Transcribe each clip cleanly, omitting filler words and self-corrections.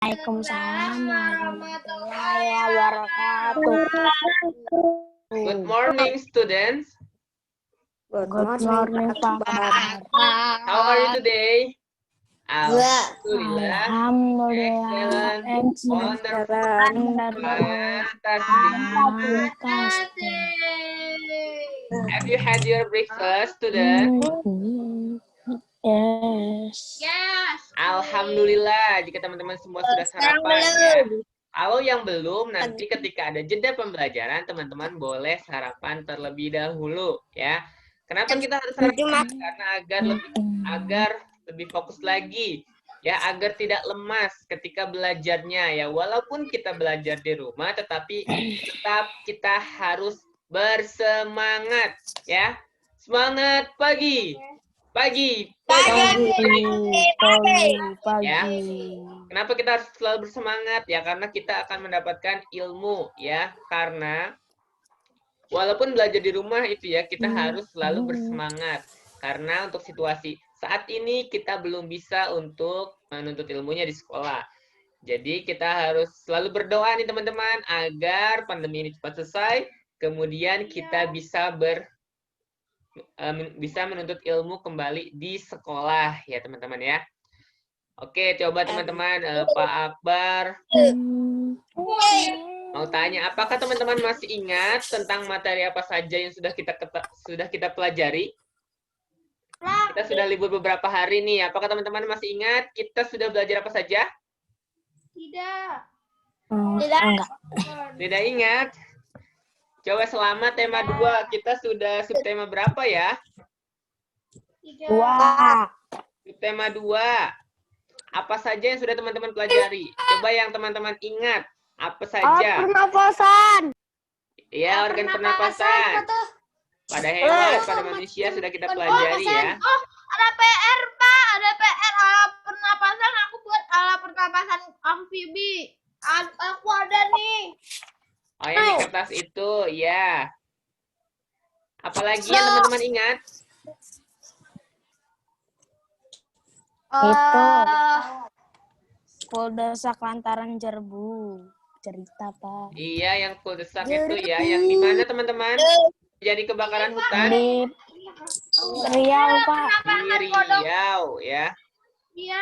Waalaikumsalam warahmatullahi wabarakatuh. Good morning, students. Good morning, Pak. How are you today? Alhamdulillah. Alhamdulillah. Excellent. Wonderful. Fantastic. Have you had your breakfast, student? Yes. Alhamdulillah. Jika teman-teman semua sudah sarapan ya. Kalau yang belum, nanti ketika ada jeda pembelajaran, teman-teman boleh sarapan terlebih dahulu ya. Kenapa kita harus sarapan? Karena agar lebih fokus lagi ya, agar tidak lemas ketika belajarnya ya. Walaupun kita belajar di rumah, tetapi tetap kita harus bersemangat ya. Semangat pagi. Pagi. Ya. Kenapa kita harus selalu bersemangat ya? Karena kita akan mendapatkan ilmu ya. Karena walaupun belajar di rumah itu ya, kita harus selalu bersemangat. Karena untuk situasi saat ini kita belum bisa untuk menuntut ilmunya di sekolah. Jadi kita harus selalu berdoa nih teman-teman agar pandemi ini cepat selesai. Kemudian kita bisa menuntut ilmu kembali di sekolah ya teman-teman ya. Oke, coba teman-teman Pak Akbar mau tanya, apakah teman-teman masih ingat tentang materi apa saja yang sudah kita pelajari? Kita sudah libur beberapa hari nih. Apakah teman-teman masih ingat kita sudah belajar apa saja? Tidak. Tidak ingat? Coba selama tema 2, kita sudah subtema berapa ya? 2. Subtema 2. Apa saja yang sudah teman-teman pelajari? Coba yang teman-teman ingat. Apa saja? Pernapasan. Ya, organ pernapasan. Pada hewan, pada manusia sudah kita pelajari ya. Oh, ada PR, Pak. Ada PR alat pernapasan. Aku buat alat pernapasan amfibi. Aku ada nih. Oh, yang di kertas itu, ya. Apalagi yang teman-teman ingat? Itu Kuldesak lantaran jerbu. Cerita, Pak. Iya, yang kuldesak itu ya. Yang di mana teman-teman? Jadi kebakaran hutan? Di Riau, Pak. Di Riau ya. Iya,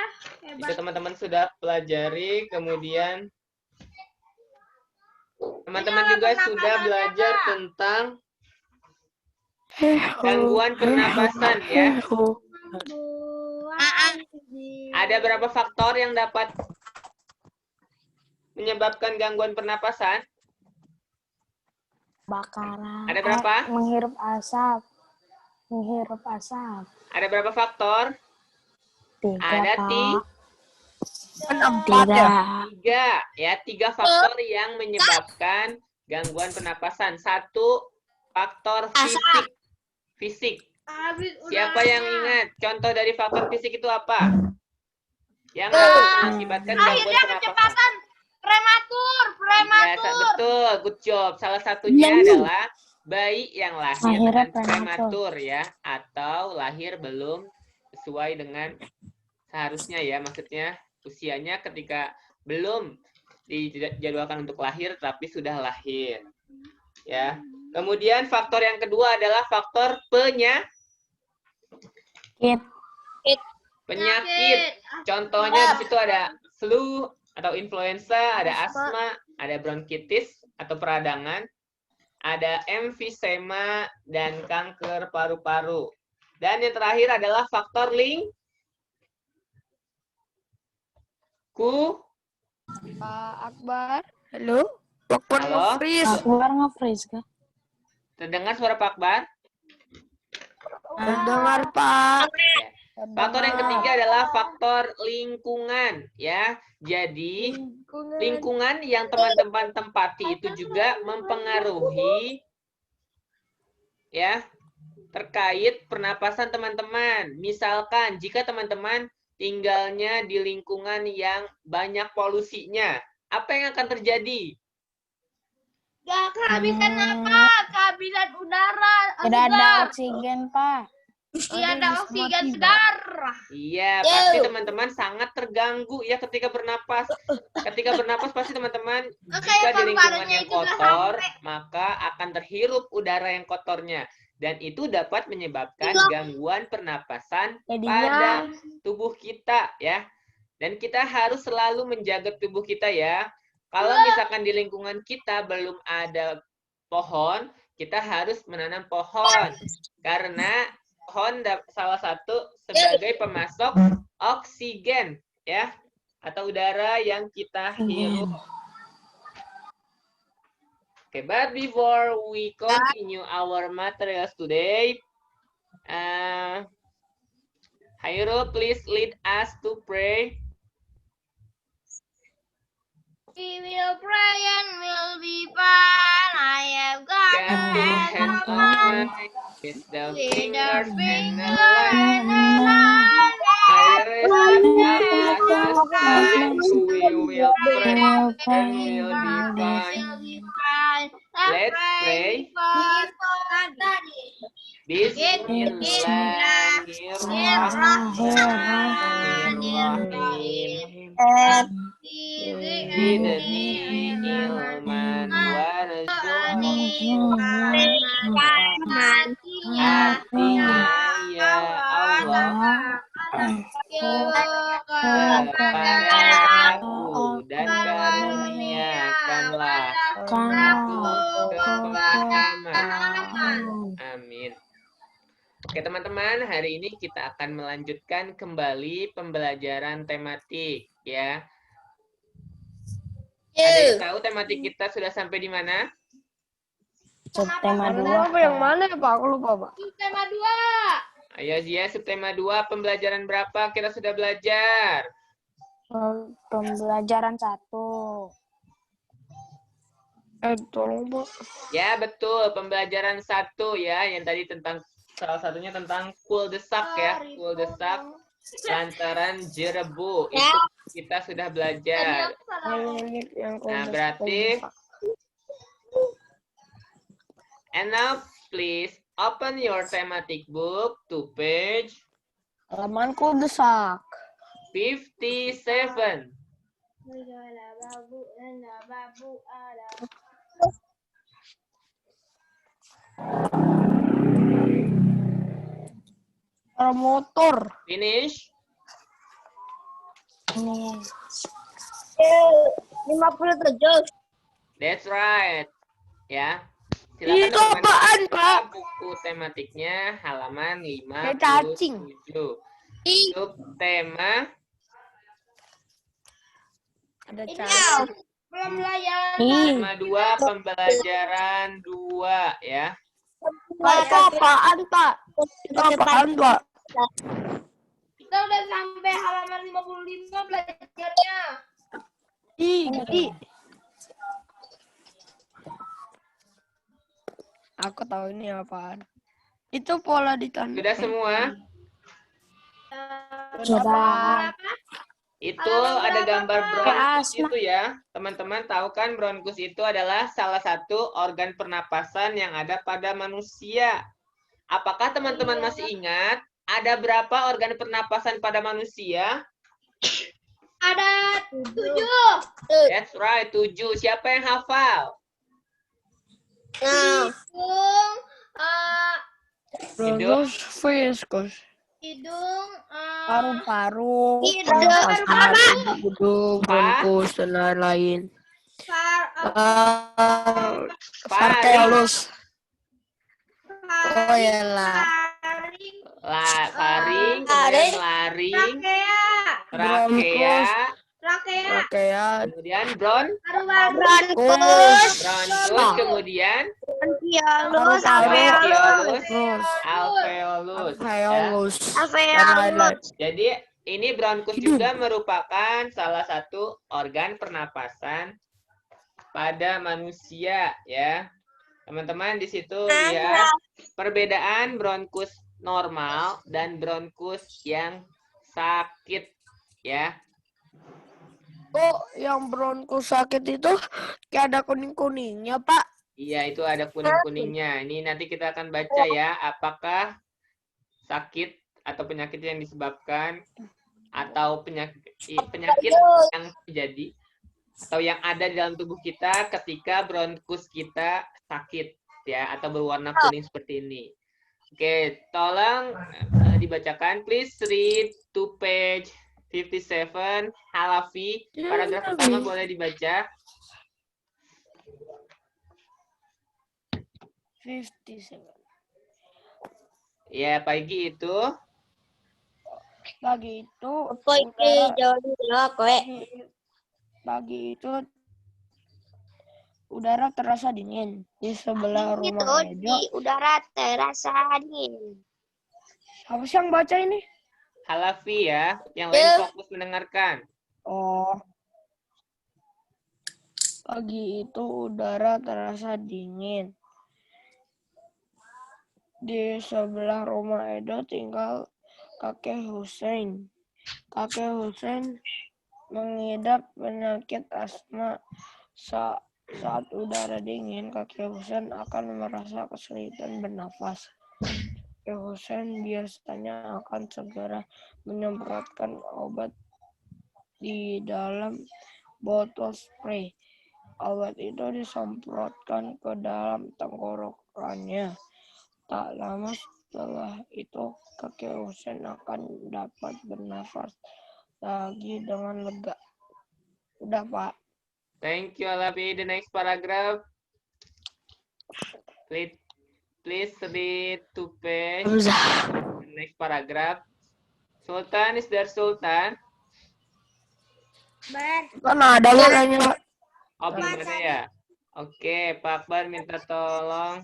Itu hebat. teman-teman sudah pelajari. Kemudian teman-teman juga sudah belajar tentang gangguan pernapasan ya. Ada berapa faktor yang dapat menyebabkan gangguan pernapasan? Bakaran. Ada berapa? Menghirup asap. Menghirup asap. Ada berapa faktor? 3, Ada Pak. 3 faktor yang menyebabkan gangguan pernapasan. 1 faktor fisik. Siapa yang ingat? Contoh dari faktor fisik itu apa? Yang mengakibatkan gangguan Akhirnya pernapasan. kecepatan prematur. Ya, betul, good job. Salah satunya adalah bayi yang lahir dengan prematur ya, atau lahir belum sesuai dengan seharusnya ya, maksudnya usianya ketika belum dijadwalkan untuk lahir tapi sudah lahir. Ya. Kemudian faktor yang kedua adalah faktor penyakit. Contohnya di situ ada flu atau influenza, ada asma, ada bronkitis atau peradangan, ada emfisema dan kanker paru-paru. Dan yang terakhir adalah faktor Pak Akbar, halo. Halo? Akbar nge-freeze kah? Terdengar suara Pak Akbar? Dengar Pak. Faktor yang ketiga adalah faktor lingkungan ya. Jadi lingkungan yang teman-teman tempati itu juga mempengaruhi ya terkait pernapasan teman-teman. Misalkan jika teman-teman tinggalnya di lingkungan yang banyak polusinya, apa yang akan terjadi? Gak kehabisan apa? Kehabisan udara. Tidak ada oksigen, Pak. Tiada oksigen darah. Iya, pasti teman-teman sangat terganggu ya ketika bernapas. Ketika bernapas pasti teman-teman jika di lingkungan yang kotor, maka akan terhirup udara yang kotornya. Dan itu dapat menyebabkan gangguan pernapasan pada tubuh kita ya. Dan kita harus selalu menjaga tubuh kita ya. Kalau misalkan di lingkungan kita belum ada pohon, kita harus menanam pohon. Karena pohon salah satu sebagai pemasok oksigen ya, atau udara yang kita hirup. Okay, but before we continue our materials today, Hairul, please lead us to pray. We will pray and will be fine. I have got Get the hands on mine, with the fingers and the line. I raise up we will pray and will be fine. Let's pray. Bismillahirrahmanirrahim. Ilman artinya ya Allah kepadaku dan karuniakanlah kepahaman. Amin. Oke teman-teman, hari ini kita akan melanjutkan kembali pembelajaran tematik ya. Ada yang tahu tematik kita sudah sampai di mana? Subtema 2. Apa yang mana ya Pak? Aku lupa Pak. Subtema 2. Ayo Zia, subtema 2 pembelajaran berapa kita sudah belajar? Pembelajaran 1. Tolong Pak. Ya betul, pembelajaran 1 ya, yang tadi tentang salah satunya tentang kul-desak ya, kul-desak lantaran jerebu. Itu kita sudah belajar. Nah, berarti and now please open your thematic book to page Halaman kul-desak 57. motor. Finish. 57. That's right. Ya. Itu Silakan apaan, Pak? buku tematiknya halaman 57. Kayak cacing. Subtema Ada Ini cacing. belum belajar. tema 2 pembelajaran 2 ya. Itu apaan Pak? Itu apaan Pak? Kita udah sampai halaman 55 belajarnya. Aku tahu ini apaan. Itu pola ditanda. Sudah semua? Sudah. Itu ada gambar bronkus itu ya. Teman-teman tahu kan bronkus itu adalah salah satu organ pernapasan yang ada pada manusia. Apakah teman-teman masih ingat ada berapa organ pernapasan pada manusia? Ada 7. That's right, 7. Siapa yang hafal? Hidung, Viskus. hidung, Paru-paru. hidung, Bronkus dan lain-lain. Faring. Varkelus. Oh iyalah. Faring, kemudian laring, trakea, kemudian bronkus, kemudian alveolus. Jadi ini bronkus juga merupakan salah satu organ pernapasan pada manusia ya. Teman-teman di situ lihat perbedaan bronkus normal dan bronkus yang sakit ya. Oh, yang bronkus sakit itu kayak ada kuning-kuningnya, Pak. Iya, itu ada kuning-kuningnya. Ini nanti kita akan baca ya, apakah sakit atau penyakit yang disebabkan atau penyakit yang terjadi atau yang ada di dalam tubuh kita ketika bronkus kita sakit ya atau berwarna kuning seperti ini. Oke, tolong dibacakan. Please read to page 57. Halafi, paragraf pertama boleh dibaca. 57. Ya, pagi itu Pagi itu Apa ini jawab kowe? pagi itu udara terasa dingin di sebelah rumah Edo. Di udara terasa dingin. Apa sih yang baca ini? Halafi ya, yang lain fokus mendengarkan. Oh. Pagi itu udara terasa dingin. Di sebelah rumah Edo tinggal kakek Hussein. Kakek Hussein mengidap penyakit asma. Saat udara dingin, kakek Hussein akan merasa kesulitan bernafas. Kakek Hussein biasanya akan segera menyemprotkan obat di dalam botol spray. Obat itu disemprotkan ke dalam tenggorokannya. Tak lama setelah itu, kakek Hussein akan dapat bernafas lagi dengan lega. Udah, Pak. Thank you, Halafi. The next paragraph. Please read to page. The next paragraph. Sultan, is there Sultan? Mana ada kayaknya, Pak? Oh, belum ada ya? Oke, Pak Akbar minta tolong.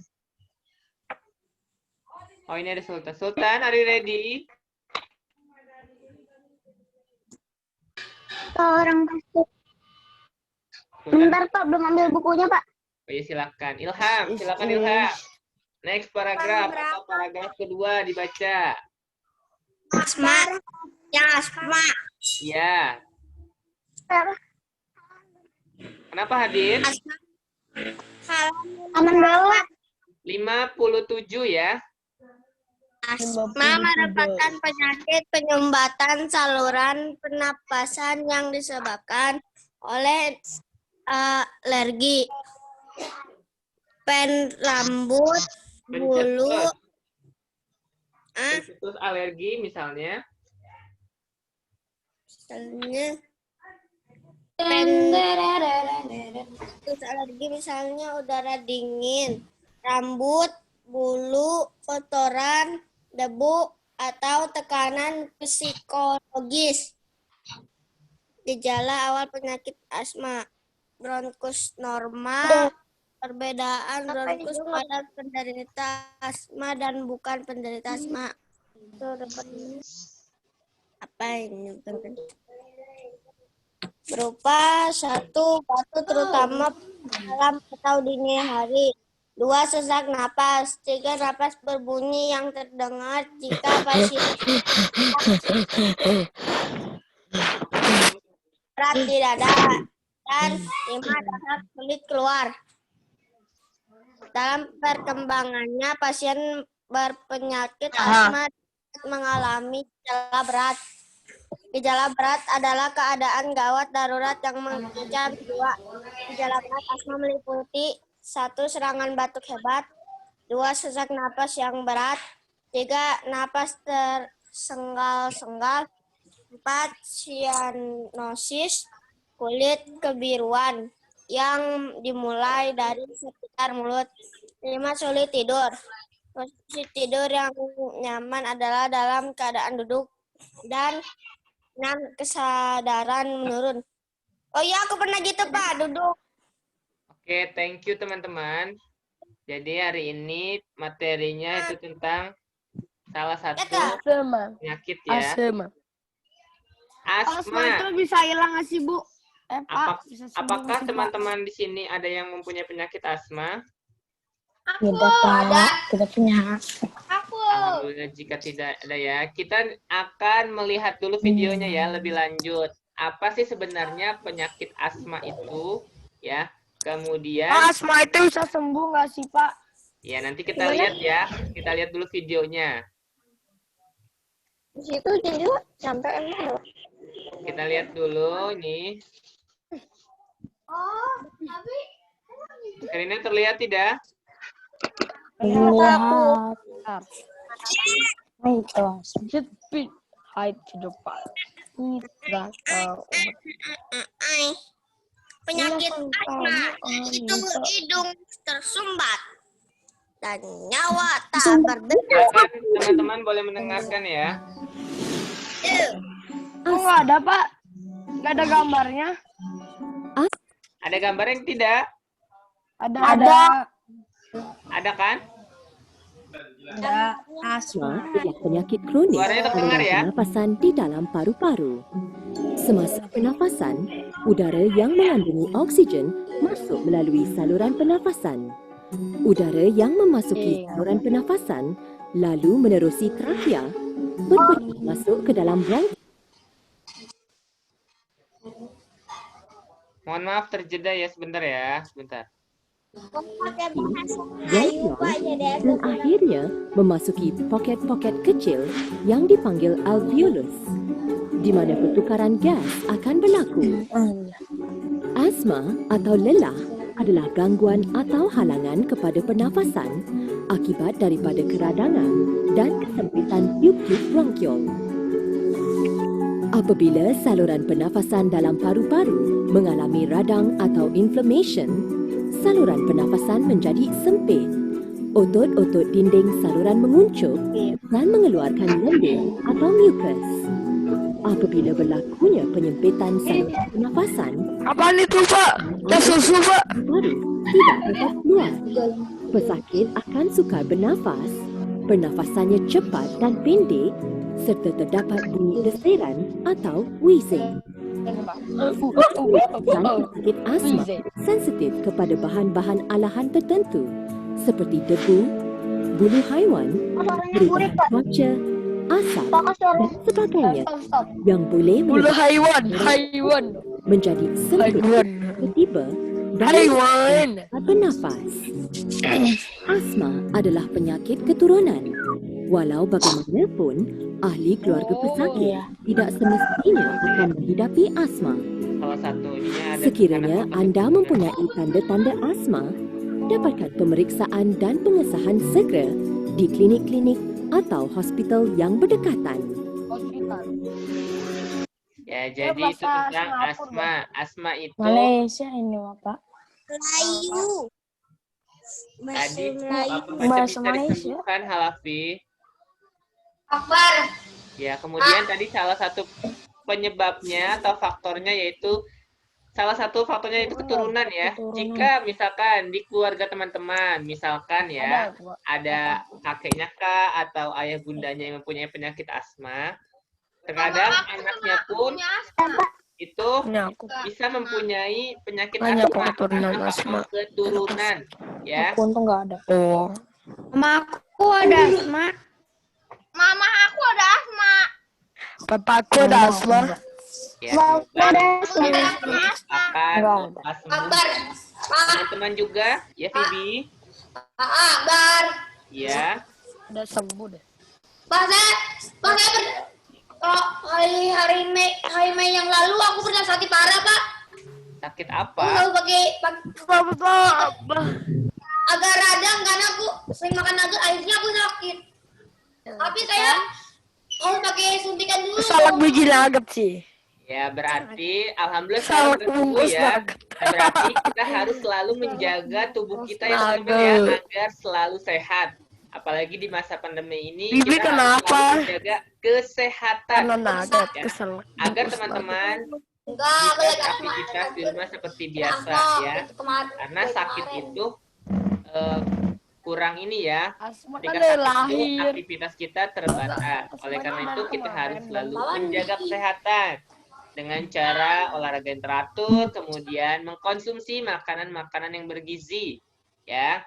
Oh, ini ada Sultan. Sultan, are you ready? Orang masuk. Bentar Pak, belum ambil bukunya Pak. Oh iya, silakan. Ilham, silakan Ilham. Next paragraph atau paragraf kedua dibaca. Asma. Yang asma. Ya. Kenapa hadir? Asma. Halaman bawah. 57 ya. Asma merupakan penyakit penyumbatan saluran pernapasan yang disebabkan oleh alergi, pen rambut, bulu, Pencetus alergi misalnya. pencetus alergi misalnya udara dingin, rambut, bulu, kotoran, debu, atau tekanan psikologis. Gejala awal penyakit asma. Bronkus normal, perbedaan bronkus pada penderita asma dan bukan penderita asma. Apa ini? Berupa 1. Batuk terutama malam atau dini hari. 2. Sesak napas. 3. Napas berbunyi yang terdengar jika pasien berat di dada. Dan 5. Darah sulit keluar. Dalam perkembangannya, pasien berpenyakit asma mengalami gejala berat. Gejala berat adalah keadaan gawat darurat yang mengancam jiwa. Gejala berat asma meliputi 1. Serangan batuk hebat. 2. Sesak napas yang berat. 3. Napas tersengal-sengal. 4. Sianosis kulit kebiruan yang dimulai dari sekitar mulut. 5. Sulit tidur. Posisi tidur yang nyaman adalah dalam keadaan duduk. Dan 6. Kesadaran menurun. Oh iya, aku pernah gitu Pak, duduk. Oke, thank you teman-teman. Jadi hari ini materinya itu tentang salah satu penyakit ya. Asma. itu bisa hilang nggak sih, Bu? Apakah teman-teman di sini ada yang mempunyai penyakit asma? Tidak Pak, tidak punya. Alhamdulillah jika tidak ada ya. Kita akan melihat dulu videonya ya lebih lanjut. Apa sih sebenarnya penyakit asma itu? Ya. Kemudian Asma itu bisa sembuh nggak sih, Pak? ya nanti kita lihat ya. Kita lihat dulu videonya. Di situ jadi sampai emang. Kita lihat dulu ini. Oh, tapi Screen-nya terlihat tidak? Lihat. Itu speed height to the part. Penyakit asma itu hidung tersumbat dan nyawa tak berdaya. Teman-teman boleh mendengarkan ya. Oh, nggak ada, Pak. Nggak ada gambarnya. Ada gambar yang tidak? Ada. Ada kan? Asma adalah penyakit kronis Suaranya terdengar saluran ya? pernafasan di dalam paru-paru. Semasa pernafasan, udara yang mengandungi oksigen masuk melalui saluran pernafasan. Udara yang memasuki saluran pernafasan lalu menerusi trachea, berpergian masuk ke dalam bronkial. Mohon maaf terjeda ya sebentar ya. Sebentar. Dan akhirnya memasuki poket-poket kecil yang dipanggil alveolus, di mana pertukaran gas akan berlaku. Asma atau lelah adalah gangguan atau halangan kepada pernafasan akibat daripada keradangan dan kesempitan tiub-tiub bronkiol. Apabila saluran pernafasan dalam paru-paru mengalami radang atau inflammation, saluran pernafasan menjadi sempit. Otot-otot dinding saluran menguncup dan mengeluarkan lendir atau mucus. Apabila berlakunya penyempitan saluran pernafasan, Apaan itu, Pak? Dah susu, Pak. paru tidak dapat keluar. Pesakit akan sukar bernafas, pernafasannya cepat dan pendek, serta terdapat bunyi desiran atau wheezing. Dan pesakit asma sensitif kepada bahan-bahan alahan tertentu seperti debu, bulu haiwan, perubahan cuaca, asap, dan sebagainya yang boleh Bulu menyebabkan haiwan. menjadi sempit tiba-tiba dan Haiwan. bernafas. Asma adalah penyakit keturunan. Walau bagaimanapun, ahli keluarga pesakit tidak semestinya akan menghidapi asma. Salah satu ininya ada. Sekiranya anda mempunyai tanda-tanda asma, dapatkan pemeriksaan dan pengesahan segera di klinik-klinik atau hospital yang berdekatan. Ya, jadi itu tentang asma. Asma itu Malaysia ini, Pak. Melayu. tadi Melayu. apa Bahasa bisa Malaysia. disembuhkan Halafi. Akbar. Ya, kemudian tadi salah satu penyebabnya atau faktornya yaitu salah satu faktornya itu keturunan ya. Jika misalkan di keluarga teman-teman, misalkan ya, ada kakeknya kah atau ayah bundanya yang mempunyai penyakit asma, terkadang anaknya pun itu bisa mempunyai penyakit Banyak asma keturunan karena asma. faktor keturunan ya. Aku untung nggak ada. Oh. Sama aku ada asma. Mama aku ada asma. Papaku ada asma. Ya, semoga akan Enggak lepas sembuh. Teman-teman juga ya Fibi. Akbar. Ya. Udah sembuh deh. Hari Mei yang lalu aku pernah sakit parah, Pak. Sakit Aku apa? selalu pakai agak radang karena aku sering makan nugget, akhirnya aku sakit. Tapi saya mau pakai suntikan dulu. Salak biji nugget sih. Ya, berarti alhamdulillah Salak sekarang udah sembuh bungkus ya. nugget. Berarti kita harus selalu menjaga tubuh kita ya teman-teman ya agar selalu sehat. Apalagi di masa pandemi ini Bibi kita harus kenapa? selalu menjaga kesehatan Karena nugget ya. keselak. Agar teman-teman Enggak, bisa boleh beraktivitas di rumah seperti biasa ya. Karena sakit itu kurang ini ya. Asma Ketika kan sakit itu lahir. aktivitas kita terbatas. Oleh karena itu kita harus selalu menjaga kesehatan dengan cara olahraga yang teratur, kemudian mengkonsumsi makanan-makanan yang bergizi, ya.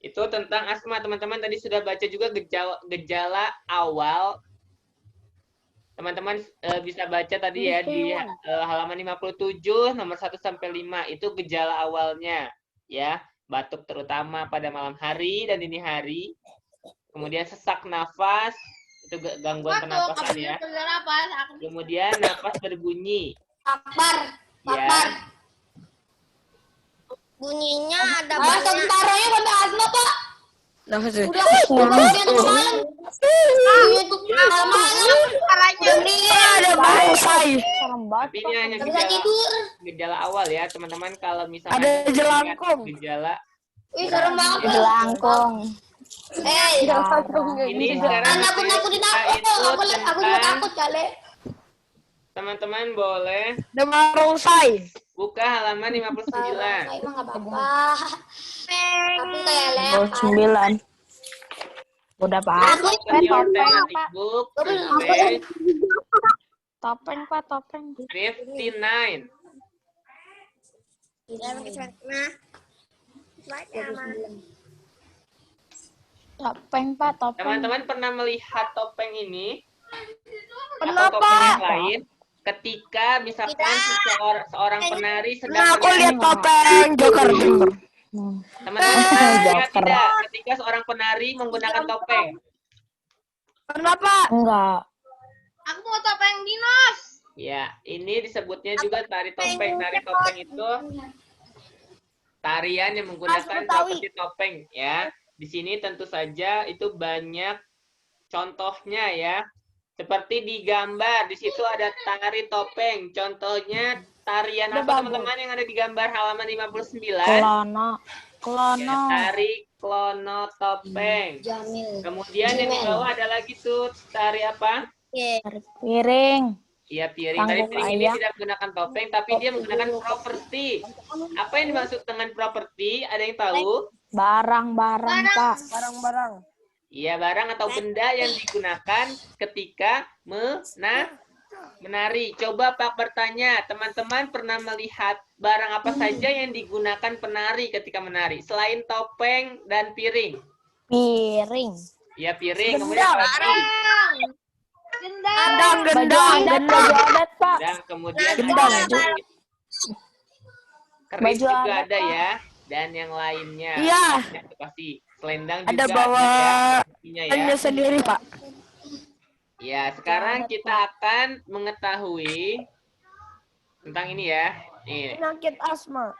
Itu tentang asma, teman-teman tadi sudah baca juga gejala awal. Teman-teman bisa baca tadi ya di halaman 57 nomor 1 sampai 5 itu gejala awalnya, ya. Batuk terutama pada malam hari dan dini hari. Kemudian sesak nafas, Itu gangguan pernapasan ya. Kemudian napas berbunyi. Papar. Ya. Bunyinya ada Ah, banyak. tentaranya kata asma, Pak. Udah malam. Ada bangsai. Tapi ini hanya Gak bisa tidur. gejala awal ya, teman-teman. Kalau misalnya Ada lihat jelangkung. gejala Wih, serem banget. Jelangkung. ini sekarang Nakutin kita aku. input Aku juga tentang takut kali. teman-teman boleh Ada bangsai. buka halaman 59. Saya emang gak apa-apa. Tapi kayak lewat. 9. Udah Pak. Open your thematic book to page Topeng Pak, topeng. 59. Topeng Pak, topeng. Teman-teman pernah melihat topeng ini? Pernah, Atau topeng Pak. yang lain? Ketika misalkan seorang penari sedang Nah, aku menari. lihat topeng Joker. Teman-teman pernah lihat tidak ketika seorang penari menggunakan topeng? Kenapa? Enggak. Aku mau topeng dinos. Ya, ini disebutnya juga tari topeng. Tari topeng itu tarian yang menggunakan properti topeng ya. Di sini tentu saja itu banyak contohnya ya. Seperti di gambar, di situ ada tari topeng. Contohnya tarian apa teman-teman yang ada di gambar halaman 59? Klono. Ya, tari klono topeng. Kemudian yang di bawah ada lagi tuh tari apa? Piring. Iya, piring. Tari Tanggung piring ini ayak. tidak menggunakan topeng, tapi dia menggunakan properti. Apa yang dimaksud dengan properti? Ada yang tahu? Barang-barang Pak. Barang-barang. Iya, barang atau benda yang digunakan ketika menari. Coba Pak bertanya, teman-teman pernah melihat barang apa saja yang digunakan penari ketika menari? Selain topeng dan piring. Piring. Iya, piring. Kemudian apa lagi? Gendang. Baju adat Pak. Dan kemudian Gendang. ada lagi. Keris Baju juga adat, ada Pak. ya. Dan yang lainnya. Iya. Itu pasti. Selendang Ada juga bawa ya. Pastinya ya. hanya sendiri, Pak. Ya, sekarang kita akan mengetahui tentang ini ya. Nih, Penyakit asma.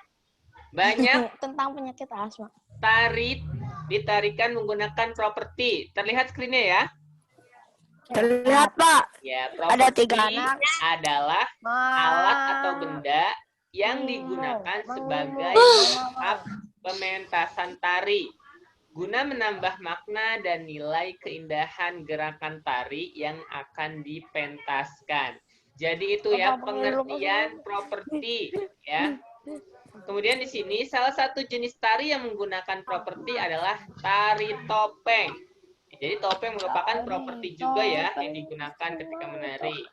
banyak Tentang penyakit asma. tari ditarikan menggunakan properti. Terlihat screen-nya ya? Terlihat, Pak. Ya, Ada properti 3 anak. adalah alat atau benda yang digunakan sebagai alat pementasan tari guna menambah makna dan nilai keindahan gerakan tari yang akan dipentaskan. Jadi itu ya pengertian properti ya. Kemudian di sini salah satu jenis tari yang menggunakan properti adalah tari topeng. Jadi topeng merupakan properti juga ya yang digunakan ketika menari.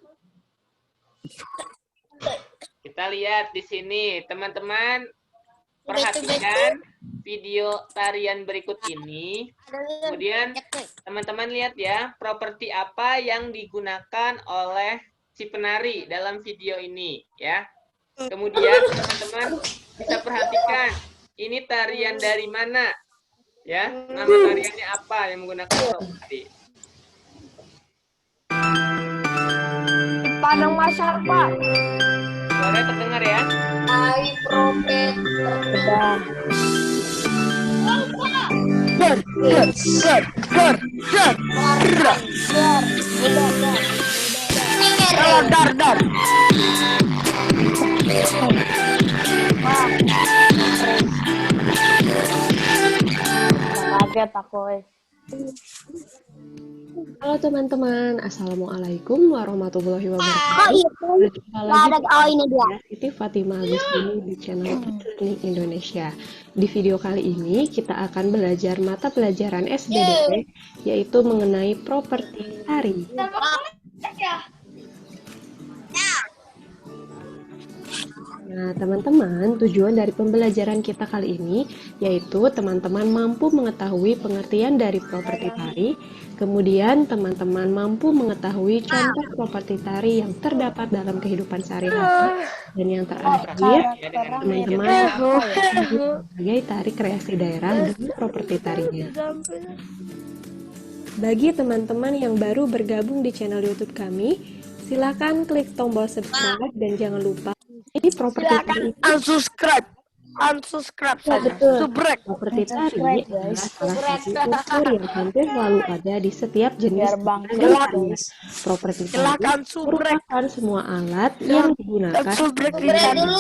Kita lihat di sini, teman-teman perhatikan video tarian berikut ini. Kemudian teman-teman lihat ya, properti apa yang digunakan oleh si penari dalam video ini ya. Kemudian teman-teman bisa perhatikan ini tarian dari mana ya, nama tariannya apa yang menggunakan properti. Padang Masyar, Pak. Suara terdengar ya? Hai, Propet. Udah. Dar. Kaget aku. Halo teman-teman, Assalamualaikum warahmatullahi wabarakatuh. Berjumpa lagi dengan Siti Fatima Agustini di channel Learning Indonesia. Di video kali ini kita akan belajar mata pelajaran SBDP, yaitu mengenai properti tari. Nah, teman-teman, tujuan dari pembelajaran kita kali ini yaitu teman-teman mampu mengetahui pengertian dari properti tari, kemudian teman-teman mampu mengetahui contoh properti tari yang terdapat dalam kehidupan sehari-hari, dan yang terakhir, teman-teman sebagai tari kreasi daerah dengan properti tarinya. Bagi teman-teman yang baru bergabung di channel YouTube kami, silakan klik tombol subscribe dan jangan lupa ini properti tari. Unsubscribe Ya, saja. betul. Subrek. Properti tari adalah salah satu unsur yang hampir selalu ada di setiap jenis tarian. Properti tari Silakan subrek. merupakan semua alat yang digunakan Subrek di channel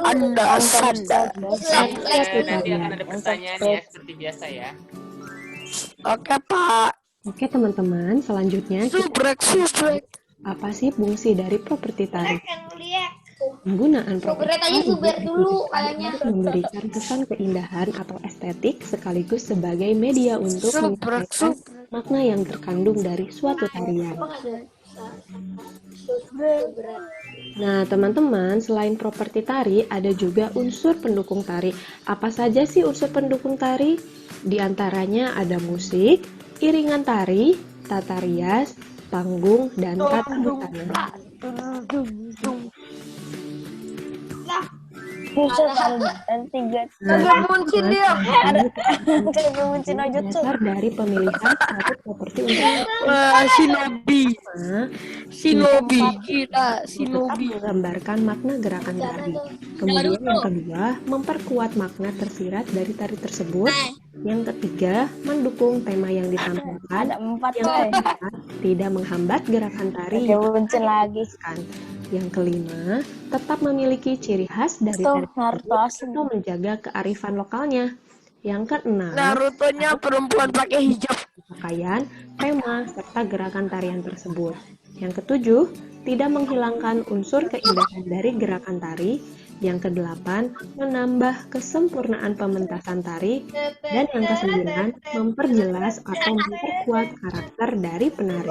Anda Sanda. Nanti akan ada pertanyaan ya seperti biasa ya. Oke Pak. Oke teman-teman, selanjutnya Subrek. apa sih fungsi dari properti tari? Lihat. Penggunaan properti Subrek aja, tari suber dulu kayaknya. untuk memberikan kesan keindahan atau estetik sekaligus sebagai media untuk menyampaikan makna yang terkandung dari suatu tarian. Nah, teman-teman, selain properti tari, ada juga unsur pendukung tari. Apa saja sih unsur pendukung tari? Di antaranya ada musik, iringan tari, tata rias, panggung, dan tata busana. Dasar dari pemilihan suatu properti untuk Shinobi. tetap menggambarkan makna gerakan tari. Kemudian yang kedua, memperkuat makna tersirat dari tari tersebut. Yang ketiga, mendukung tema yang ditampilkan. Yang keempat, tidak menghambat gerakan tari. Yang kelima, tetap memiliki ciri khas dari tari tersebut atau menjaga kearifan lokalnya. Yang keenam, Naruto-nya perempuan pakai hijab. pakaian, tema, serta gerakan tarian tersebut. Yang ketujuh, tidak menghilangkan unsur keindahan dari gerakan tari. Yang kedelapan, menambah kesempurnaan pementasan tari. Dan yang kesembilan, memperjelas atau memperkuat karakter dari penari.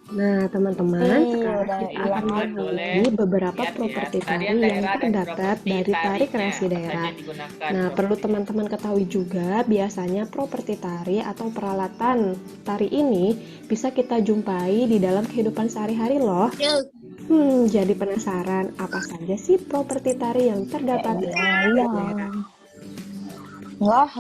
Nah, teman-teman, sekarang kita akan melihat beberapa properti tari yang terdapat dari tari kreasi daerah. Nah, perlu teman-teman ketahui juga, biasanya properti tari atau peralatan tari ini bisa kita jumpai di dalam kehidupan sehari-hari loh. Jadi penasaran, apa saja sih properti tari yang terdapat di tari daerah?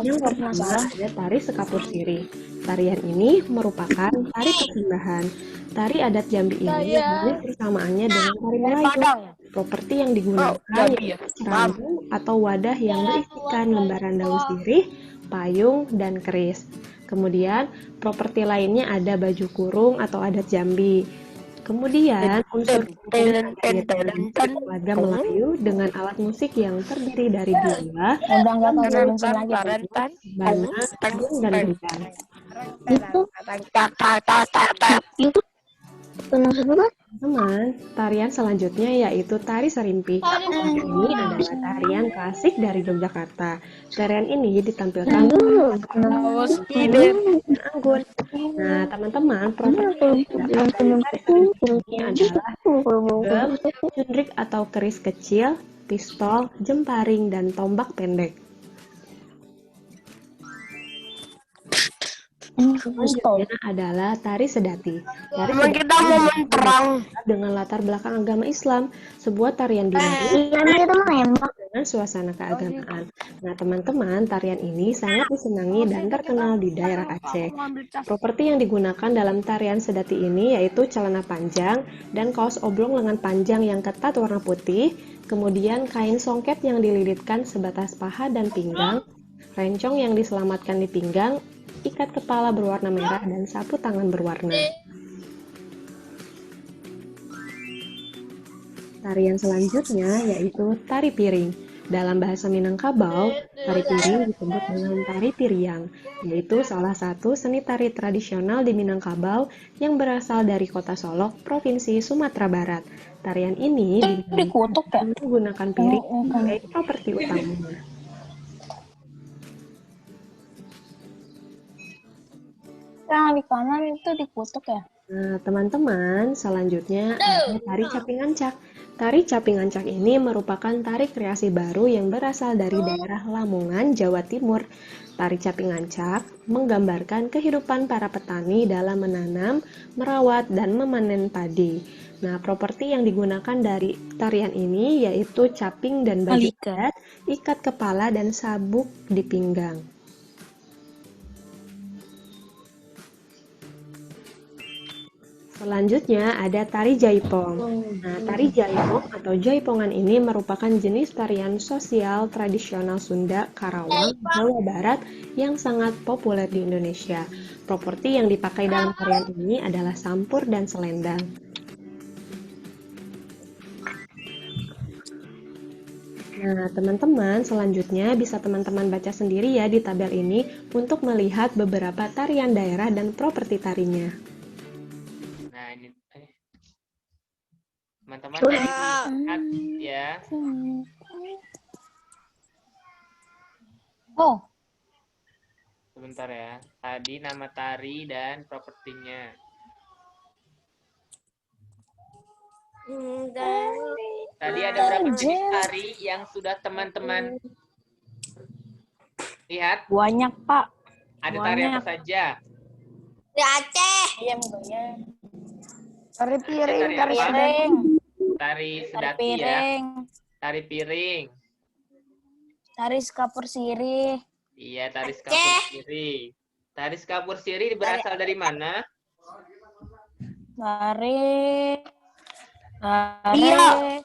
Yang pertama ada tari sekapur sirih. Tarian ini merupakan tari persembahan. Tari adat Jambi ini banyak persamaannya dengan tari Melayu. Properti yang digunakan yaitu serambu atau wadah yang berisikan lembaran daun sirih, payung, dan keris. Kemudian properti lainnya ada baju kurung atau adat Jambi. Kemudian unsur warga Melayu dengan alat musik yang terdiri dari biola, bana, tabung, dan gendang. Teman, tarian selanjutnya yaitu tari serimpi. Ini adalah tarian klasik dari Yogyakarta. Tarian ini ditampilkan oleh Anggun. Nah, teman-teman, properti ini adalah gem, cundrik atau keris kecil, pistol, jemparing, dan tombak pendek. Selanjutnya adalah tari sedati. Tari sedati dengan latar belakang agama Islam, sebuah tarian dinami dengan suasana keagamaan. Nah, teman-teman, tarian ini sangat disenangi dan terkenal di daerah Aceh. Properti yang digunakan dalam tarian sedati ini yaitu celana panjang dan kaos oblong lengan panjang yang ketat warna putih, kemudian kain songket yang dililitkan sebatas paha dan pinggang, rencong yang diselamatkan di pinggang, ikat kepala berwarna merah, dan sapu tangan berwarna. Tarian selanjutnya yaitu tari piring. Dalam bahasa Minangkabau, tari piring disebut dengan tari piriang, yaitu salah satu seni tari tradisional di Minangkabau yang berasal dari kota Solok, Provinsi Sumatera Barat. Tarian ini menggunakan piring sebagai properti utamanya. Yang di kanan itu dikutuk ya? Nah, teman-teman, selanjutnya ada tari caping ancak. Tari caping ancak ini merupakan tari kreasi baru yang berasal dari daerah Lamongan, Jawa Timur. Tari caping ancak menggambarkan kehidupan para petani dalam menanam, merawat, dan memanen padi. Nah, properti yang digunakan dari tarian ini yaitu caping dan baju adat, ikat kepala, dan sabuk di pinggang. Selanjutnya ada tari jaipong. Nah, tari jaipong atau jaipongan ini merupakan jenis tarian sosial tradisional Sunda, Karawang, Jawa Barat yang sangat populer di Indonesia. Properti yang dipakai dalam tarian ini adalah sampur dan selendang. Nah, teman-teman, selanjutnya bisa teman-teman baca sendiri ya di tabel ini untuk melihat beberapa tarian daerah dan properti tarinya. Nah, ini teman-teman tadi lihat ya. Oh, Sebentar ya. Tadi nama tari dan propertinya. Tadi ada berapa jenis tari yang sudah teman-teman lihat? banyak, Pak. Ada tari apa saja? Di Aceh. Tari piring, Tari tari apa? sedeng, Tari tari sedati ya. piring, Tari piring. tari skapur sirih, Iya, tari skapur siri. Tari skapur siri berasal dari mana? tari, Iya.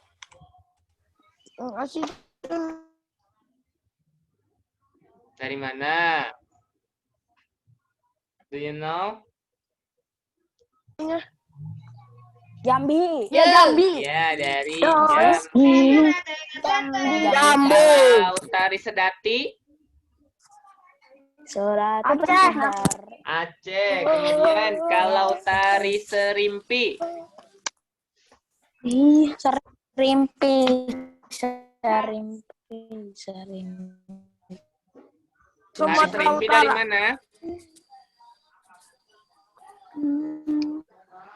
Dari mana? Do you know? Jambi, Ya, Jambi, Ya, dari Jambi, Kalau tari sedati, surat Aceh. Aceh. Kemudian kalau tari serimpi, serimpi, serimpi, serimpi. tari serimpi dari mana?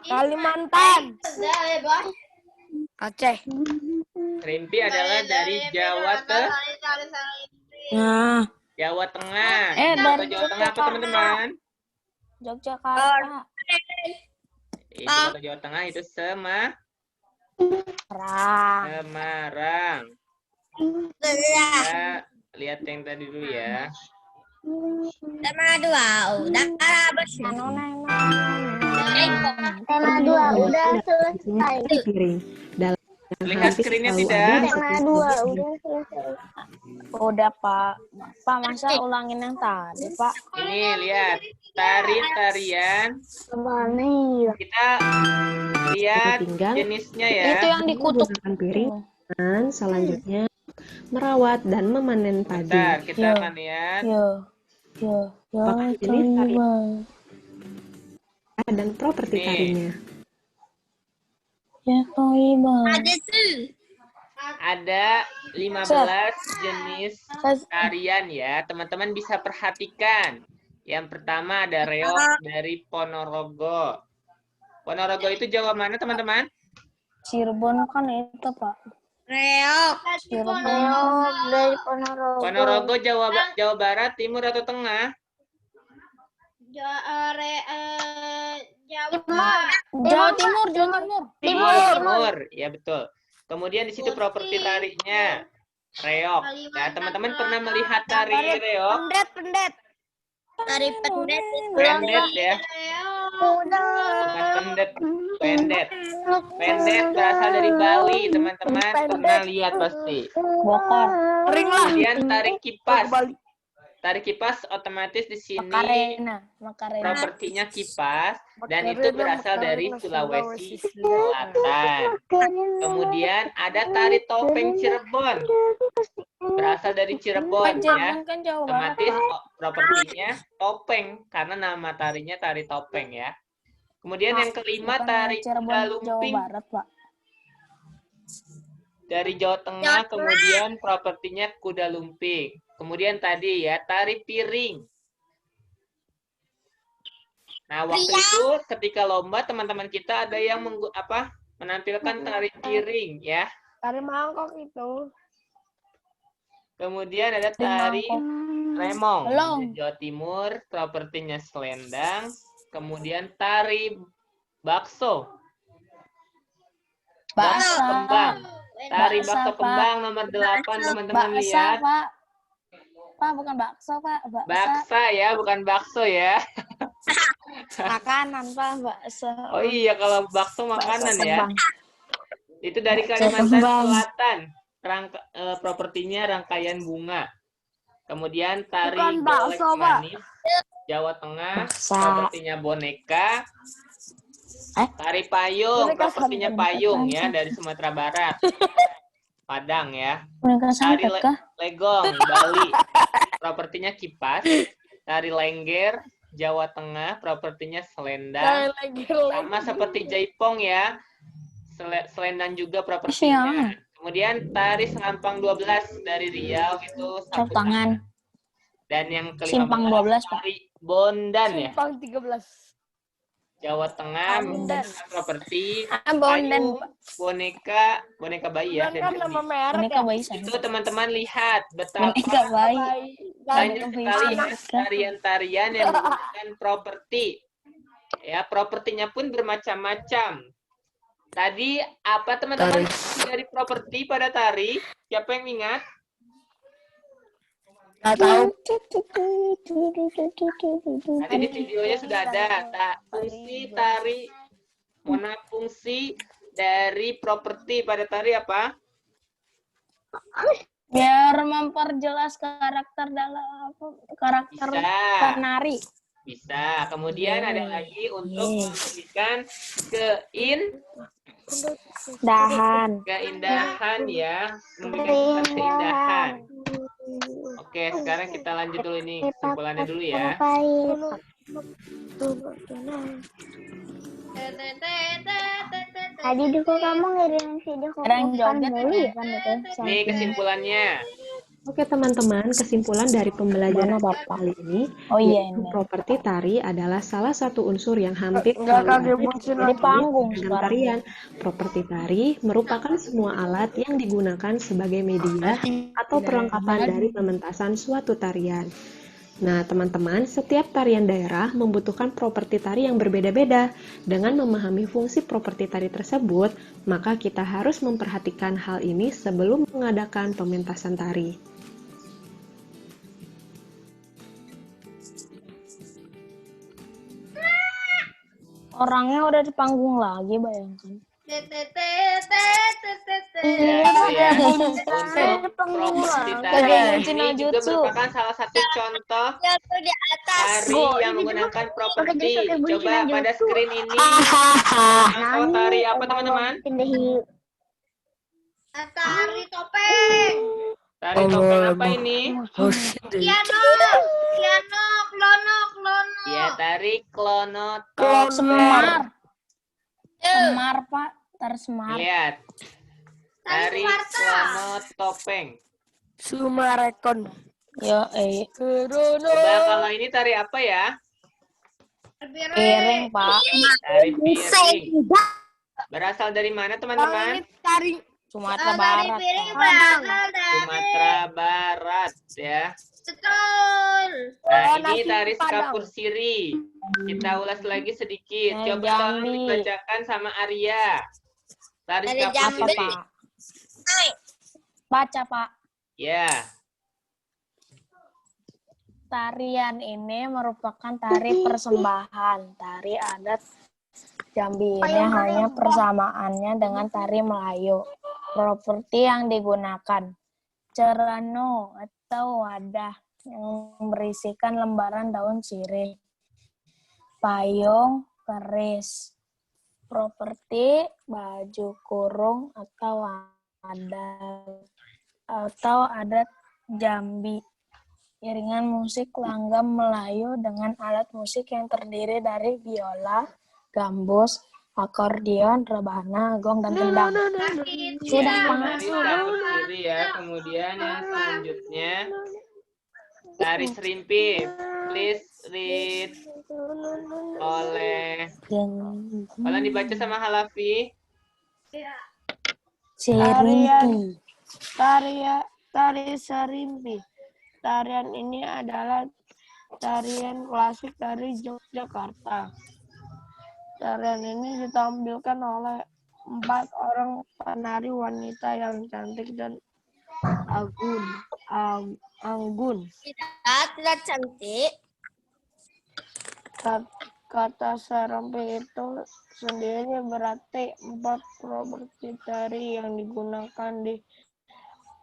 Kalimantan, Aceh. Serimpi adalah dari Jawa nah, Jawa Tengah. dari Atau Jawa Tengah apa teman-teman? Yogyakarta, Itu kota Jawa Tengah itu Semarang. Ya, lihat yang tadi dulu ya. Tema dua udah Tema 2 udah selesai. Piring. Dalam Lihat hampir screen-nya selalu tidak? ada di Tema setiap 2 kelompok. udah selesai. udah Pak, masa ulangin yang tadi Pak? Ini lihat tarian. Kita lihat Pinggang. jenisnya ya. Itu yang dikutuk. Menggunakan piring. Dan selanjutnya merawat dan memanen padi. Bentar, kita akan lihat. Apakah jenis tarian dan properti Nih. tarinya? Ada tuh. Ada 15 jenis tarian ya. Teman-teman bisa perhatikan. Yang pertama ada reog dari Ponorogo. Ponorogo itu Jawa mana teman-teman? Cirebon kan itu Pak. Reok. Cirebon. Dari Ponorogo. Ponorogo Jawa Barat, Timur atau Tengah? Jawa Timur, Jawa Timur. Timur. Ya betul. Kemudian di situ properti tarinya. Reog. Ya, teman-teman pernah melihat tari reog? Pendet. Tari pendet. Pendet ya. Bukan pendet. Pendet. Pendet berasal dari Bali, teman-teman. Pernah lihat pasti. Bokor. Kemudian tari kipas. Tari kipas otomatis di sini Makarena. propertinya kipas dan itu berasal dari Sulawesi Selatan. Kemudian ada tari topeng Cirebon. Berasal dari Cirebon ya. Kan Jawa Barat. Otomatis propertinya topeng karena nama tarinya tari topeng ya. Kemudian yang kelima tari kuda Cirebon, Jawa lumping Barat Pak. dari Jawa Tengah, kemudian propertinya kuda lumping. Kemudian tadi ya tari piring. Nah, waktu itu ketika lomba teman-teman kita ada yang menampilkan tari piring ya. Tari mangkok itu. Kemudian ada tari remong Belum. di Jawa Timur, propertinya selendang. Kemudian tari bakso. Bakso Baksa. kembang. Tari Baksa, bakso Pak. kembang nomor 8 teman-teman Baksa, lihat. Pak. Pak, bukan bakso, Pak. Baksa. Baksa ya, bukan bakso ya. Makanan, Pak. Bakso. Oh iya, kalau bakso makanan ya. kembang. Itu dari Bakso Kalimantan kembang. Selatan. Propertinya rangkaian bunga. Kemudian tari Bukan golek bakso, Pak. manis. Jawa Tengah, Baksa. propertinya boneka. Tari payung, Boneka propertinya sampai payung ya depan. dari Sumatera Barat. Padang ya. Boneka Tari santet kah? legong, Bali. Propertinya kipas. Tari lengger, Jawa Tengah, propertinya selendang. Sama seperti jaipong ya. Selendang juga propertinya. Kemudian tari selampang 12 dari Riau itu Sapu sapu tangan. Dan yang ke-15 Simpang 12, Pak. tari bondan ya. Simpang 13. Jawa Tengah Bondan. menggunakan properti Bondan. payung, boneka bayi ya. Kan nama merek Boneka ya. bayi saya. Itu teman-teman lihat betapa Boneka bayi. banyak Boneka sekali bayi. tarian-tarian yang menggunakan properti. Ya, propertinya pun bermacam-macam. Tadi apa teman-teman dari properti pada tari? Siapa yang ingat? Nggak tahu. Tadi di videonya sudah ada. Fungsi dari properti pada tari apa? Biar memperjelas karakter dalam karakter Bisa. penari. Bisa. Kemudian ada lagi untuk memberikan keindahan ya. Memberikan keindahan. Oke, sekarang kita lanjut dulu ini kesimpulannya dulu ya. Tadi dulu kamu ngirim video ke Ada yang Ovan joget mulu ya? Ini kesimpulannya. Oke teman-teman, kesimpulan dari pembelajaran Mana, kita Bapak? kali ini, Oh iya yaitu ini. properti tari adalah salah satu unsur yang hampir Enggak, selalu Kak, ada di dibuncin Di panggung beragam sekarang. tarian. Properti tari merupakan semua alat yang digunakan sebagai media atau perlengkapan dari pementasan suatu tarian. Nah, teman-teman, setiap tarian daerah membutuhkan properti tari yang berbeda-beda. Dengan memahami fungsi properti tari tersebut, maka kita harus memperhatikan hal ini sebelum mengadakan pementasan tari. Orangnya udah di panggung lagi, bayangkan. Ya, untuk properti tari Kayak ini juga Jinojutsu. merupakan salah satu contoh Jatuh di atas. tari yang menggunakan properti. Coba pada screen ini contoh tari apa teman-teman? Tari topeng. Tari topeng apa ini? Piano. Klono. Ya, tari klono Semar. Semar, Pak. Tari Semar. Lihat. Tari klono topeng. Sumarekon. Yo, Coba kalau ini tari apa ya? piring, Pak. Tari piring. Berasal dari mana teman-teman? Tari Sumatera Barat. Pak. berasal dari Sumatera Barat ya. betul. Nah, ini tari Sekapur Siri. Kita ulas lagi sedikit. Nah, Coba tolong Jambi. dibacakan sama Arya. Tari Dari Sekapur Jambi. Apa, Siri. Pak? Baca, Pak. Ya, Tarian ini merupakan tari persembahan. Tari adat Jambi ini hanya persamaannya dengan tari Melayu. Properti yang digunakan cerano atau wadah yang berisikan lembaran daun sirih, payung, keris. Properti baju kurung atau adat Jambi. Iringan musik langgam Melayu dengan alat musik yang terdiri dari biola, gambus, akordeon, rebana, gong, dan kendang. Sudah, ya, Pak. tari Sekapur Siri ya. Kemudian yang selanjutnya tari Serimpi. Please read oleh Kalian dibaca sama Halafi. Serimpi. Tari Serimpi. Tarian ini adalah tarian klasik dari Yogyakarta. Tarian ini ditampilkan oleh 4 orang penari wanita yang cantik dan anggun. Tidak cantik. Kata serampi itu sendiri berarti 4 properti tari yang digunakan di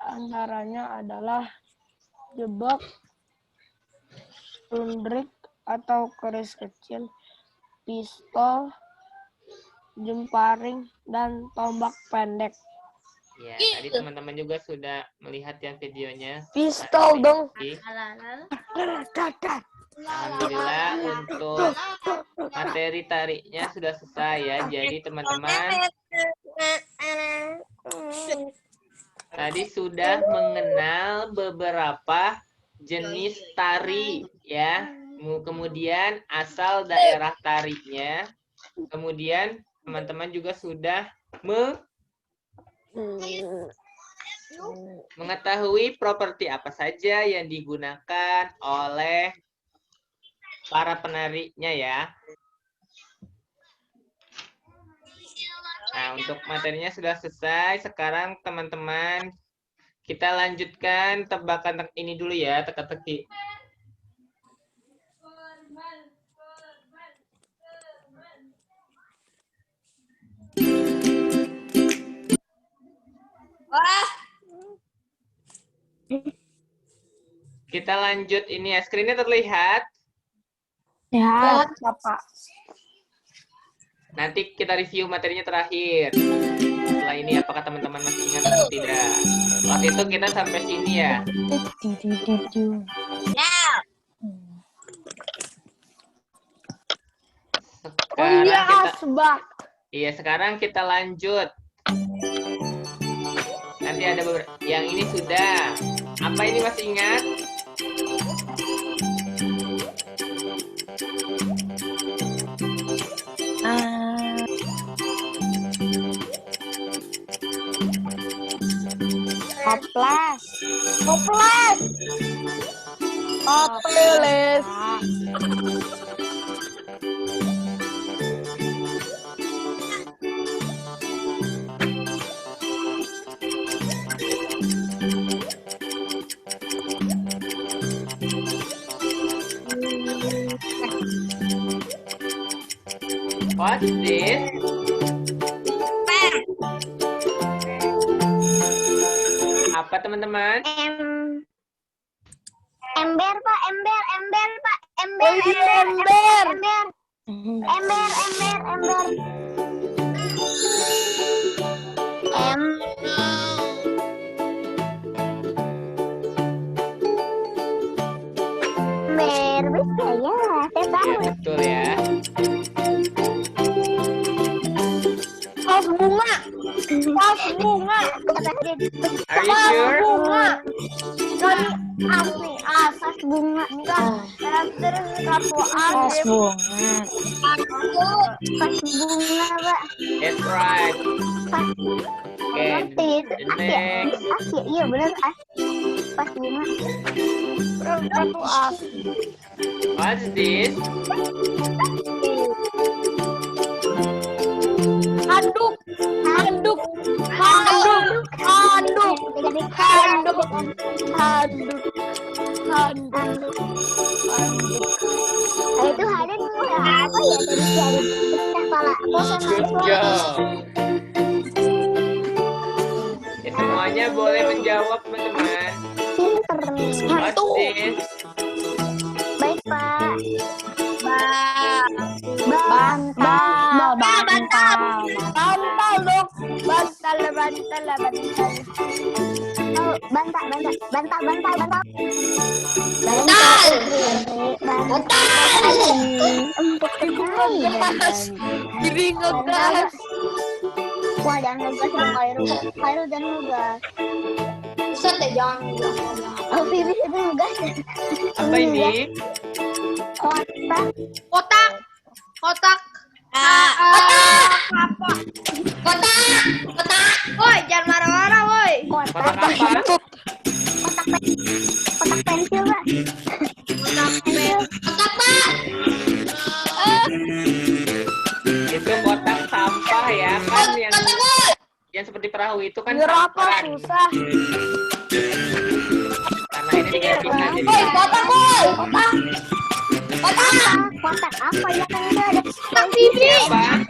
antaranya adalah jebak, slundrik atau keris kecil, pistol, jemparing, dan tombak pendek. Ya, tadi teman-teman juga sudah melihat yang videonya. Pistol dong. Alhamdulillah untuk materi tariknya sudah selesai ya. Jadi teman-teman tadi sudah mengenal beberapa jenis tari ya. Kemudian asal daerah tarinya. Kemudian teman-teman juga sudah mengetahui properti apa saja yang digunakan oleh para penarinya ya. Nah, untuk materinya sudah selesai. Sekarang teman-teman kita lanjutkan tebakan ini dulu ya, teka-teki. Wah, Kita lanjut ini ya, screen-nya terlihat. Ya, Bapak. Nanti kita review materinya terakhir. Setelah ini apakah teman-teman masih ingat atau tidak? Waktu itu kita sampai sini ya. Sekarang kita sekarang kita lanjut. Nanti ada beberapa yang ini sudah. Apa ini masih ingat? Hopeless. Hopeless. What's this? Apa teman-teman? Ember Pak, ember Pak, Oh iya, ember. Ember bisa ya, saya tahu. Ya, betul ya. Vas bunga. Are you sure? Vas bunga. Terus kapu Vas bunga. Vas bunga Pak. That's right. Okay, Itu the next. iya benar Vas bunga. Ratu as. What's this? Handuk. Itu hari apa ya tadi hari kepala Good job. Ya, semuanya boleh menjawab teman-teman. pinter. What's this? Baik Pak. Bantal dong. Bantal. Oh, bantal. Empuk sekali. Jadi ngegas. Wah, jangan ngegas dong, Khairul jangan ngegas. Ustaz deh, jangan. Oh, Vivi itu ngegas. Apa ini? Kotak. Kotak. Woi, jangan marah-marah, woi. Kotak apa? Kotak pensil, Pak. Kotak, Pak. Itu kotak sampah ya kan yang seperti perahu itu kan Berapa transparan. susah? Karena ini digantikan jadi Kotak, boy. Kotak apa ya kan itu ada Bibi. apa?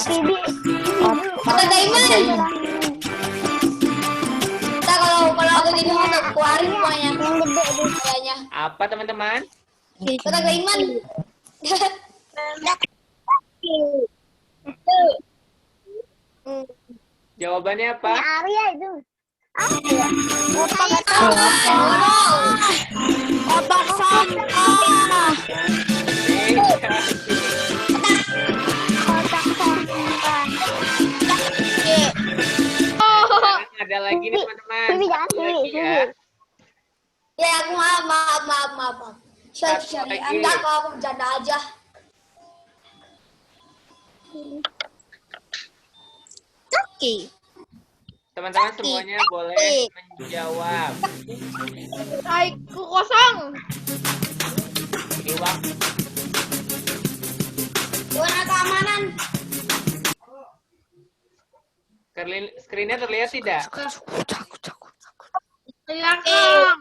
Bibi. Kotak diamond. Kita kalau aku gini mau keluarin semuanya. Yang gede tuh kayaknya. Apa teman-teman? Kotak diamond. Jawabannya apa? Arya itu. Kotak sampah. Sekarang ada lagi nih teman-teman. Bibi, jangan, Satu Bibi, lagi ya. Ya aku maaf. Sorry. lagi. Enggak kok aku bercanda aja. Kaki. Teman-teman semuanya boleh menjawab. Kaiku kosong. Ini waktu. Warna keamanan. Screen-nya terlihat tidak? Belakang.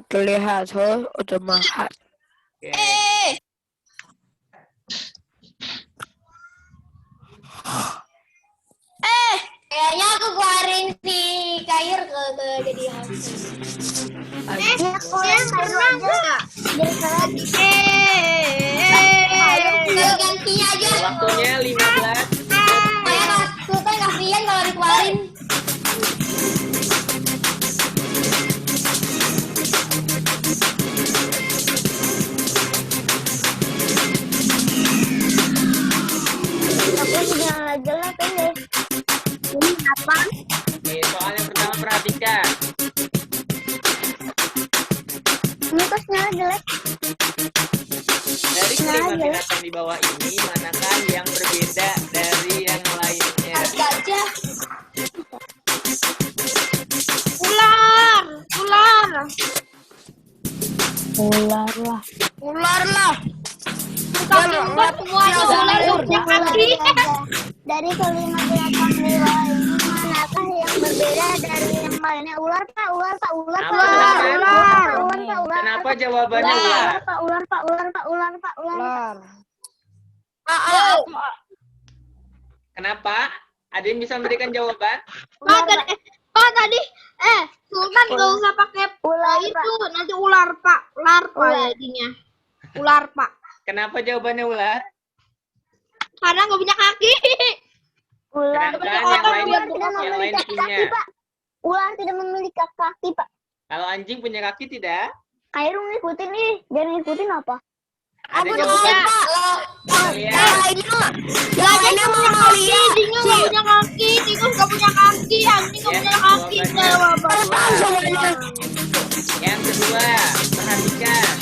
Terlihat. Oh, udah mahat. Oke. Kayaknya aku keluarin si Kair ke jadi host. Yang berenang enggak? Kalau gantinya aja. Waktunya 15. Kayak Sultan kasihan kalau dikeluarin. Aku sudah jelek ini. Ini apa? Nih, soal yang pertama perhatikan. Ini kok sinyalnya jelek? Dari kelima binatang di bawah ini, manakah yang berbeda dari yang lainnya? Gajah. Ular. Ular lah. Bukan ular semuanya ular yang punya kaki. Dari kelima binatang di bawah ini, manakah yang berbeda dari yang lainnya? Ular. Kenapa jawabannya ular? Ular. Kenapa? Ada yang bisa memberikan jawaban? Pak tadi Sultan gak usah pakai itu nanti ular Pak jadinya. Ular Pak. Kenapa jawabannya ular? Karena nggak punya kaki. Sedangkan yang lain punya. Ular tidak memiliki kaki, Pak. Kalau anjing punya kaki tidak? Kairu ngikutin nih, biar ngikutin apa? Ada jawaban? Lihat. Gajah punya kaki, singa nggak punya kaki, tikus nggak punya kaki, anjing nggak punya kaki. Jawabannya. Yang kedua, perhatikan.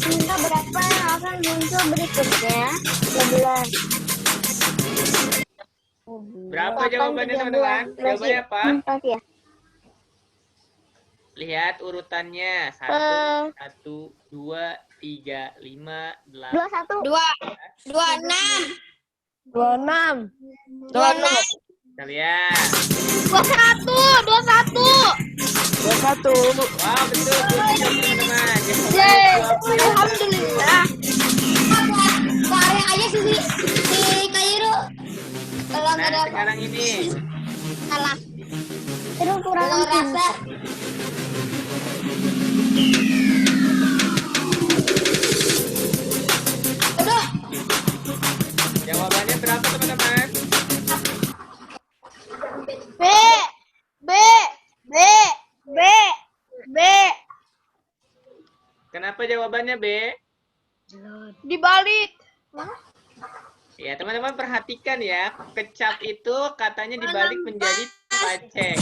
Minta berapa yang akan muncul berikutnya? 12. Berapa jawabannya teman-teman? Jawabannya apa? Ya. Lihat urutannya. 1, 2, 3, 5, 8. 26. 26. Kita lihat. 21. Wow, betul. Teman-teman. Alhamdulillah. Keluarin aja si Kairu. Kalau nggak Nah, ada sekarang ini. salah. Itu kurang rasa. Aduh, Jawabannya berapa teman-teman? B. Kenapa jawabannya B? Dibalik. Ya, teman-teman perhatikan ya. Kecap itu katanya dibalik menjadi pacek.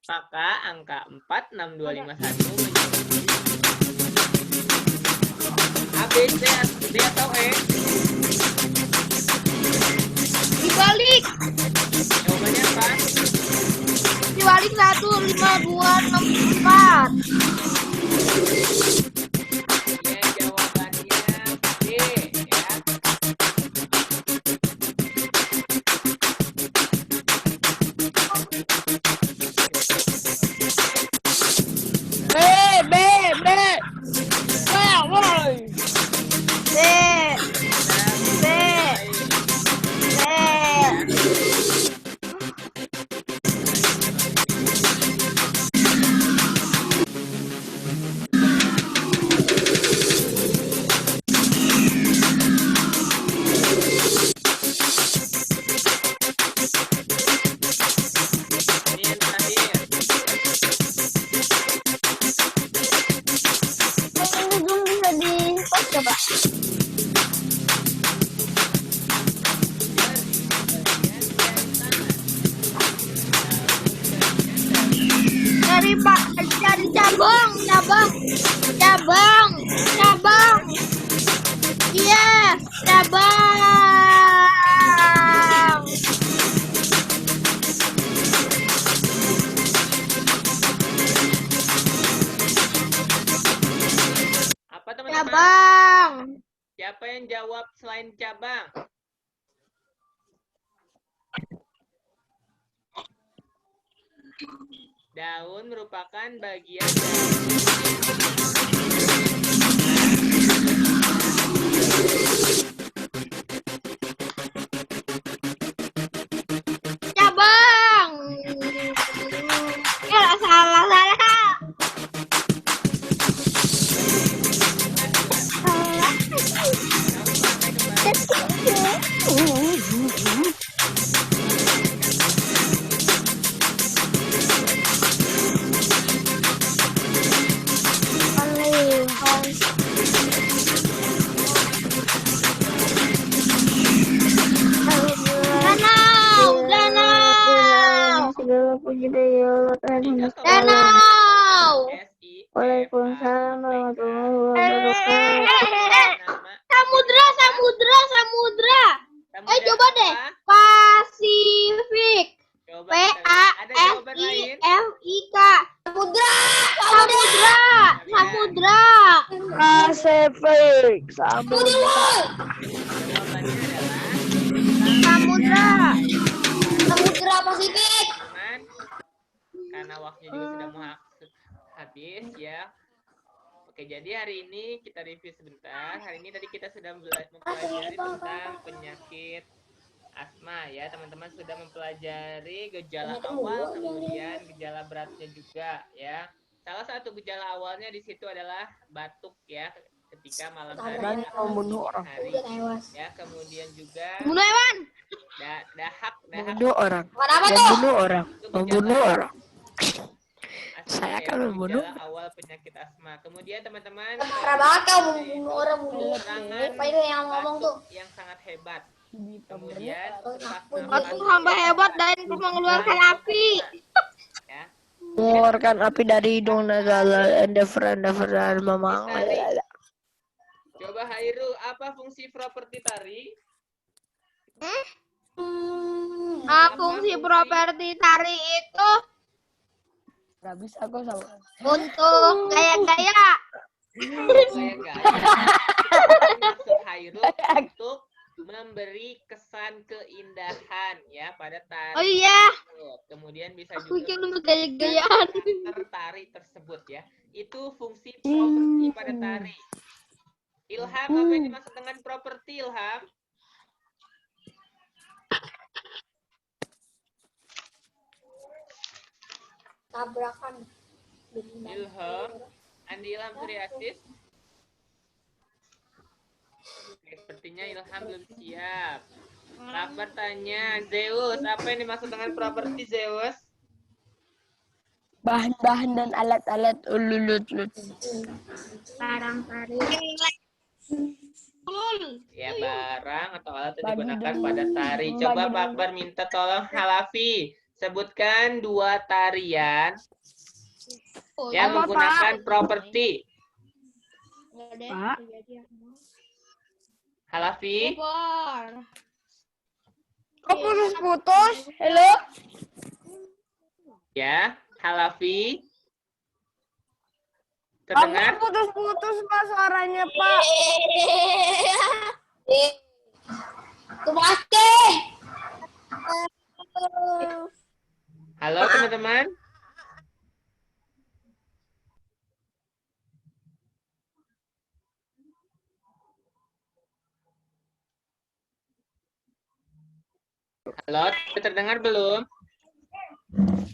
Maka angka 46251 menjadi A, B, C, D atau E? Dibalik. Jawabannya apa? Dibalik 1, 5, 2, 6, 4. Ya, jawabannya B ya. C. Ini yang terakhir. Ini belum bisa di-post coba. Dari cabang. Iya, cabang. Apa teman-teman? Cabang. Siapa yang jawab selain cabang? Daun merupakan bagian dari Cabang. Ya, salah. Danau. Segala puji dari Allah Tuhan yang Danau. SI. Waalaikumsalam warahmatullahi wabarakatuh. Samudra. Coba deh. Apa? Pasifik. Coba P kita A lihat. Ada S jawaban I lain? F I K. Samudra. Pasifik. Jawabannya adalah Samudra. Samudra Pasifik. teman. Karena waktunya juga sudah mau habis ya. Oke, jadi hari ini kita review sebentar. Hari ini tadi kita sudah mempelajari tentang penyakit asma ya. Teman-teman sudah mempelajari gejala awal, kemudian gejala beratnya juga ya. Salah satu gejala awalnya di situ adalah batuk ya, ketika malam hari atau dini hari ya. Kemudian juga Bunuh hewan. dahak Membunuh orang. Kenapa tuh? Membunuh orang. itu Membunuh gejala orang. asma Saya ya, akan membunuh. gejala awal penyakit asma. Kemudian teman-teman Parah banget kau membunuh orang bunuh. serangan Apa itu yang ngomong tuh? batuk yang sangat hebat. Kemudian sesak Batuk napas hamba hebat dan mengeluarkan api. ya. Mengeluarkan api dari hidung negara endeavor memang. Coba Hairu, apa fungsi properti tari? Fungsi properti tari itu Gak bisa kok sama. untuk gaya-gaya. Gaya-gaya. Maksud Hairu untuk memberi kesan keindahan ya pada tari. Oh iya, tersebut. Kemudian bisa aku juga cuma gaya-gayaan. karakter tari tersebut ya. Itu fungsi properti pada tari. Ilham, apa yang dimaksud dengan properti Ilham? Tabrakan. Ilham, Andi Ilham Suryasis. Oke, sepertinya Ilham belum siap. Lapar tanya, Zeus, apa yang dimaksud dengan properti Zeus? Bahan-bahan dan alat-alat ululut. Barang tari. Ya, barang atau alat yang Bagi digunakan dan- pada tari. bagi Coba dan- Pak Akbar minta tolong Halafi. sebutkan 2 tarian Oh, yang apa, menggunakan Pak? properti. Enggak deh. Pak. Halafi, Kok putus-putus? Halo? ya. Halafi. Apa Terdengar? putus-putus Pak suaranya Pak? Terima kasih. Halo teman-teman. Halo, terdengar belum?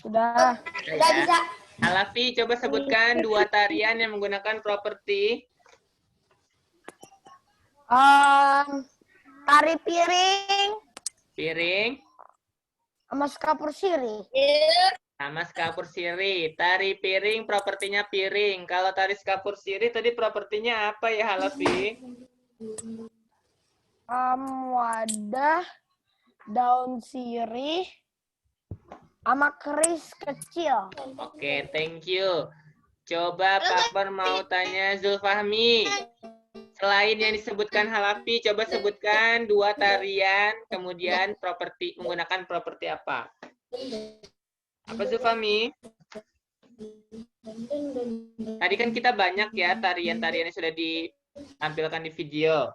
Sudah. Udah bisa. Halafi, coba sebutkan 2 tarian yang menggunakan properti. Tari piring Piring, sama skapur siri. sama skapur siri. Tari piring propertinya piring. Kalau tari skapur siri tadi propertinya apa ya Halafi? Wadah, daun sirih, sama keris kecil. Oke, thank you. Coba Pak Bar mau tanya Zulfahmi. Selain yang disebutkan Halafi, coba sebutkan 2 tarian, kemudian properti menggunakan properti apa? Apa Zulfahmi? Tadi kan kita banyak ya tarian-tarian yang sudah ditampilkan di video.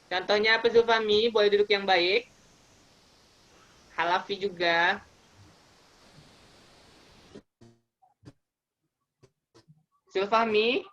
Contohnya apa Zulfahmi? Boleh duduk yang baik. Halafi juga. Zulfahmi?